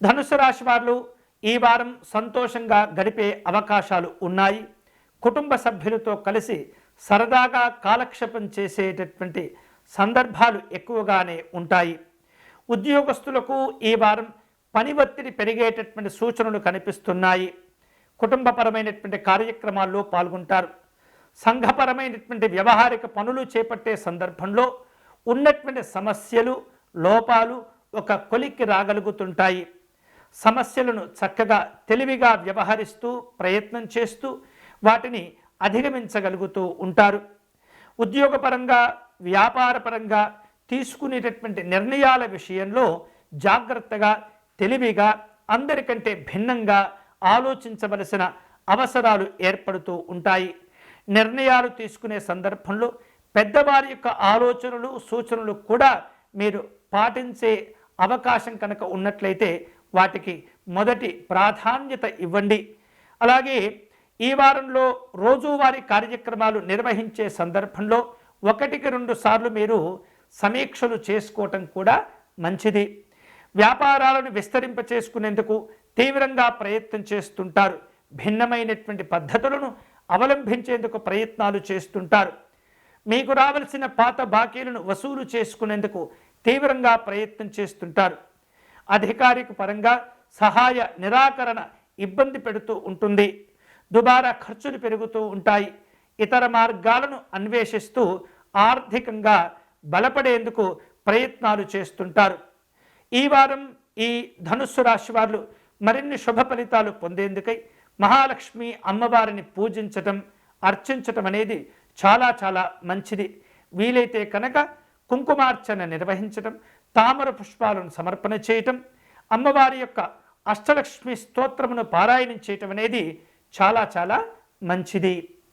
ధనుసు రాశి వారు ఈ వారం సంతోషంగా గడిపే అవకాశాలు ఉన్నాయి. కుటుంబ సభ్యులతో కలిసి సరదాగా కాలక్షేపం చేసేటటువంటి సందర్భాలు ఎక్కువగానే ఉంటాయి. ఉద్యోగస్తులకు ఈ వారం పని ఒత్తిడి పెరిగేటటువంటి సూచనలు కనిపిస్తున్నాయి. కుటుంబపరమైనటువంటి కార్యక్రమాల్లో పాల్గొంటారు. సంఘపరమైనటువంటి వ్యవహారిక పనులు చేపట్టే సందర్భంలో ఉన్నటువంటి సమస్యలు, లోపాలు ఒక కొలిక్కి రాగలుగుతుంటాయి. సమస్యలను చక్కగా తెలివిగా వ్యవహరిస్తూ ప్రయత్నం చేస్తూ వాటిని అధిగమించగలుగుతూ ఉంటారు. ఉద్యోగపరంగా, వ్యాపారపరంగా తీసుకునేటటువంటి నిర్ణయాల విషయంలో జాగ్రత్తగా, తెలివిగా, అందరికంటే భిన్నంగా ఆలోచించవలసిన అవసరాలు ఏర్పడుతూ ఉంటాయి. నిర్ణయాలు తీసుకునే సందర్భంలో పెద్దవారి యొక్క ఆలోచనలు, సూచనలు కూడా మీరు పాటించే అవకాశం కనుక ఉన్నట్లయితే వాటికి మొదటి ప్రాధాన్యత ఇవ్వండి. అలాగే ఈ వారంలో రోజువారీ కార్యక్రమాలు నిర్వహించే సందర్భంలో 1-2 సార్లు మీరు సమీక్షలు చేసుకోవటం కూడా మంచిది. వ్యాపారాలను విస్తరింప చేసుకునేందుకు తీవ్రంగా ప్రయత్నం చేస్తుంటారు. భిన్నమైనటువంటి పద్ధతులను అవలంబించేందుకు ప్రయత్నాలు చేస్తుంటారు. మీకు రావాల్సిన పాత బాకీలను వసూలు చేసుకునేందుకు తీవ్రంగా ప్రయత్నం చేస్తుంటారు. అధికారిక పరంగా సహాయ నిరాకరణ ఇబ్బంది పెడుతూ ఉంటుంది. దుబారా ఖర్చులు పెరుగుతూ ఉంటాయి. ఇతర మార్గాలను అన్వేషిస్తూ ఆర్థికంగా బలపడేందుకు ప్రయత్నాలు చేస్తుంటారు. ఈ వారం ఈ ధనుస్సు రాశి వారు మరిన్ని శుభ ఫలితాలు పొందేందుకై మహాలక్ష్మి అమ్మవారిని పూజించటం, అర్చించటం అనేది చాలా చాలా మంచిది. వీలైతే కనుక కుంకుమార్చన నిర్వహించటం, తామర పుష్పాలను సమర్పణ చేయటం, అమ్మవారి యొక్క అష్టలక్ష్మి స్తోత్రమును పారాయణం చేయటం అనేది చాలా చాలా మంచిది.